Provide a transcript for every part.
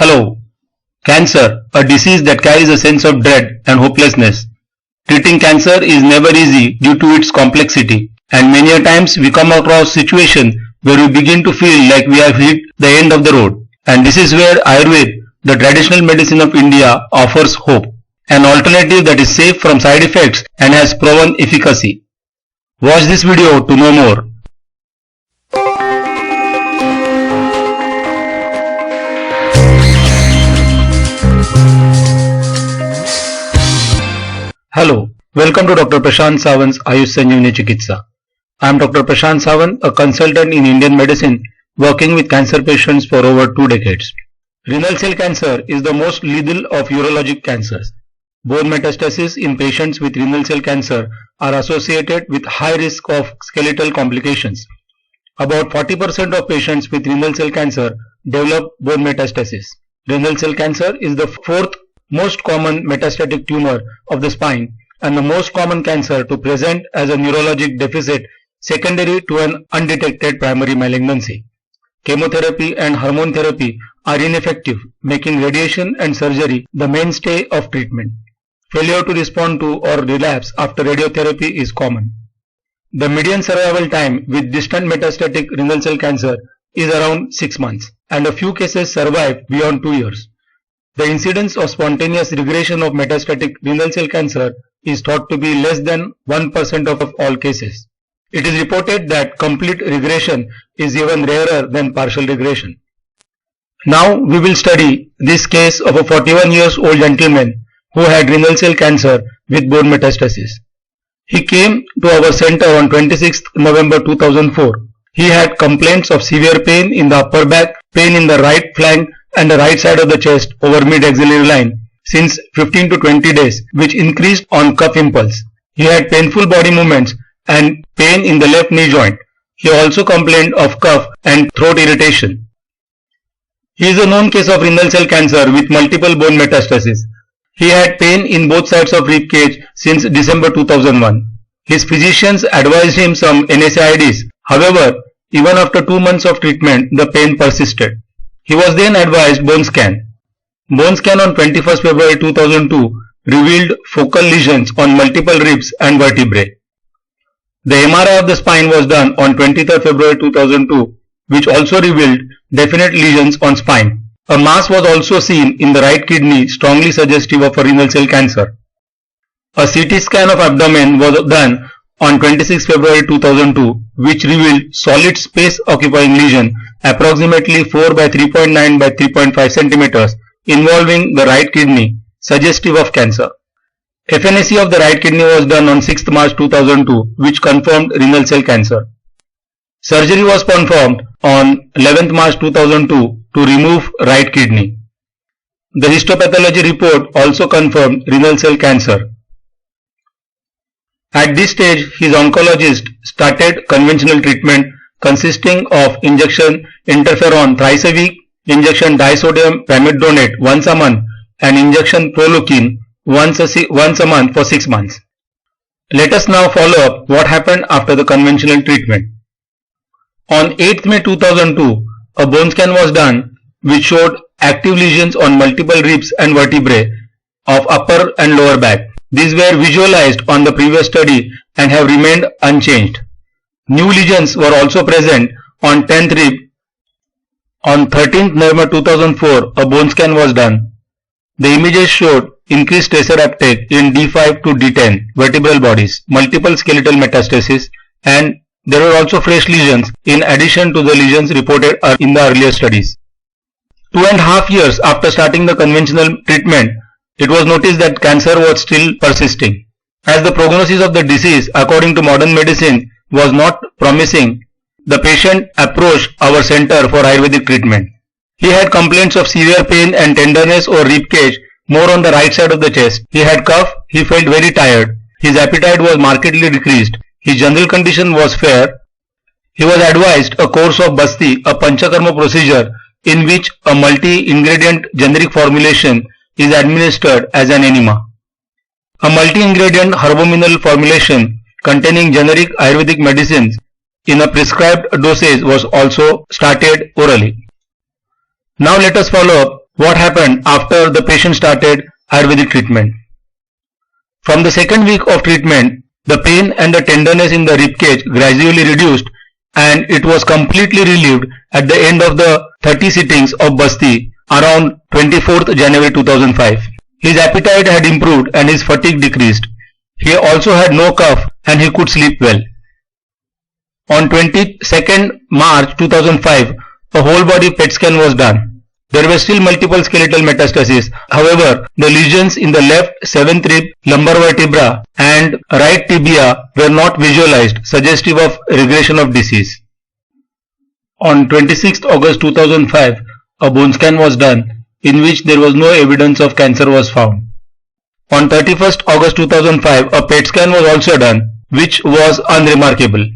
Hello. Cancer, a disease that carries a sense of dread and hopelessness. Treating cancer is never easy due to its complexity, and many a times we come across situations where we begin to feel like we have hit the end of the road. And this is where Ayurveda, the traditional medicine of India, offers hope, an alternative that is safe from side effects and has proven efficacy. Watch this video to know more. Hello, welcome to Dr. Prashant Sawant's Ayush Sanjeevani Chikitsa. I am Dr. Prashant Sawant, a consultant in Indian medicine working with cancer patients for over 2 decades. Renal cell cancer is the most lethal of urologic cancers. Bone metastases in patients with renal cell cancer are associated with high risk of skeletal complications. About 40% of patients with renal cell cancer develop bone metastasis. Renal cell cancer is the fourth most common metastatic tumor of the spine and the most common cancer to present as a neurologic deficit secondary to an undetected primary malignancy. Chemotherapy and hormone therapy are ineffective, making radiation and surgery the mainstay of treatment. Failure to respond to or relapse after radiotherapy is common. The median survival time with distant metastatic renal cell cancer is around 6 months, and a few cases survive beyond 2 years. The incidence of spontaneous regression of metastatic renal cell cancer is thought to be less than 1% of all cases. It is reported that complete regression is even rarer than partial regression. Now we will study this case of a 41 years old gentleman who had renal cell cancer with bone metastasis. He came to our center on 26th November 2004. He had complaints of severe pain in the upper back, pain in the right flank and the right side of the chest over mid-axillary line since 15 to 20 days, which increased on cuff impulse. He had painful body movements and pain in the left knee joint. He also complained of cough and throat irritation. He is a known case of renal cell cancer with multiple bone metastases. He had pain in both sides of rib cage since December 2001. His physicians advised him some NSAIDs. However, even after 2 months of treatment, the pain persisted. He was then advised bone scan. Bone scan on 21st February 2002 revealed focal lesions on multiple ribs and vertebrae. The MRI of the spine was done on 23rd February 2002, which also revealed definite lesions on spine. A mass was also seen in the right kidney, strongly suggestive of a renal cell cancer. A CT scan of abdomen was done on 26 February 2002, which revealed solid space occupying lesion approximately 4 by 3.9 by 3.5 centimeters involving the right kidney, suggestive of cancer. FNAC of the right kidney was done on 6th March 2002, which confirmed renal cell cancer. Surgery was performed on 11th March 2002 to remove right kidney. The histopathology report also confirmed renal cell cancer. At this stage, his oncologist started conventional treatment consisting of injection interferon thrice a week, injection disodium pamidronate once a month, and injection proleukin once a month for 6 months. Let us now follow up what happened after the conventional treatment. On 8th May 2002, a bone scan was done which showed active lesions on multiple ribs and vertebrae of upper and lower back. These were visualized on the previous study and have remained unchanged. New lesions were also present on 10th rib. On 13th November 2004, a bone scan was done. The images showed increased tracer uptake in D5 to D10 vertebral bodies, multiple skeletal metastases, and there were also fresh lesions in addition to the lesions reported in the earlier studies. 2.5 years after starting the conventional treatment, it was noticed that cancer was still persisting. As the prognosis of the disease, according to modern medicine, was not promising, the patient approached our center for Ayurvedic treatment. He had complaints of severe pain and tenderness or rib cage, more on the right side of the chest. He had cough, he felt very tired. His appetite was markedly decreased. His general condition was fair. He was advised a course of Basti, a Panchakarma procedure in which a multi-ingredient generic formulation is administered as an enema. A multi-ingredient herbomineral formulation containing generic Ayurvedic medicines in a prescribed dosage was also started orally. Now let us follow up what happened after the patient started Ayurvedic treatment. From the second week of treatment, the pain and the tenderness in the ribcage gradually reduced and it was completely relieved at the end of the 30 sittings of Basti around 24th January 2005. His appetite had improved and his fatigue decreased. He also had no cough and he could sleep well. On 22nd March 2005, a whole body PET scan was done. There were still multiple skeletal metastases. However, the lesions in the left 7th rib, lumbar vertebra and right tibia were not visualized, suggestive of regression of disease. On 26th August 2005, a bone scan was done in which there was no evidence of cancer was found. On 31st August 2005, a PET scan was also done, which was unremarkable.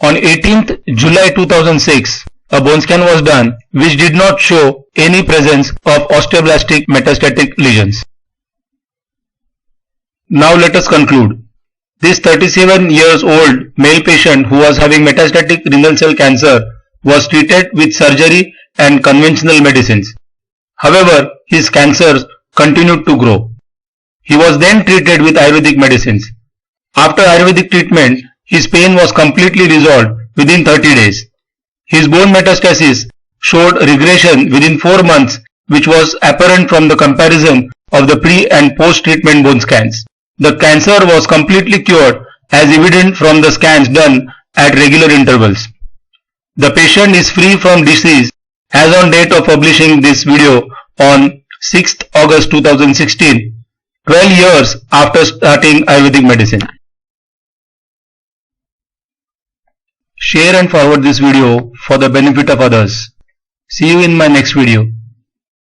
On 18th July 2006, a bone scan was done which did not show any presence of osteoblastic metastatic lesions. Now let us conclude. This 37 years old male patient who was having metastatic renal cell cancer was treated with surgery and conventional medicines. However, his cancers continued to grow. He was then treated with Ayurvedic medicines. After Ayurvedic treatment, his pain was completely resolved within 30 days. His bone metastasis showed regression within 4 months, which was apparent from the comparison of the pre and post treatment bone scans. The cancer was completely cured as evident from the scans done at regular intervals. The patient is free from disease as on date of publishing this video on 6th August 2016, 12 years after starting Ayurvedic medicine. Share and forward this video for the benefit of others. See you in my next video.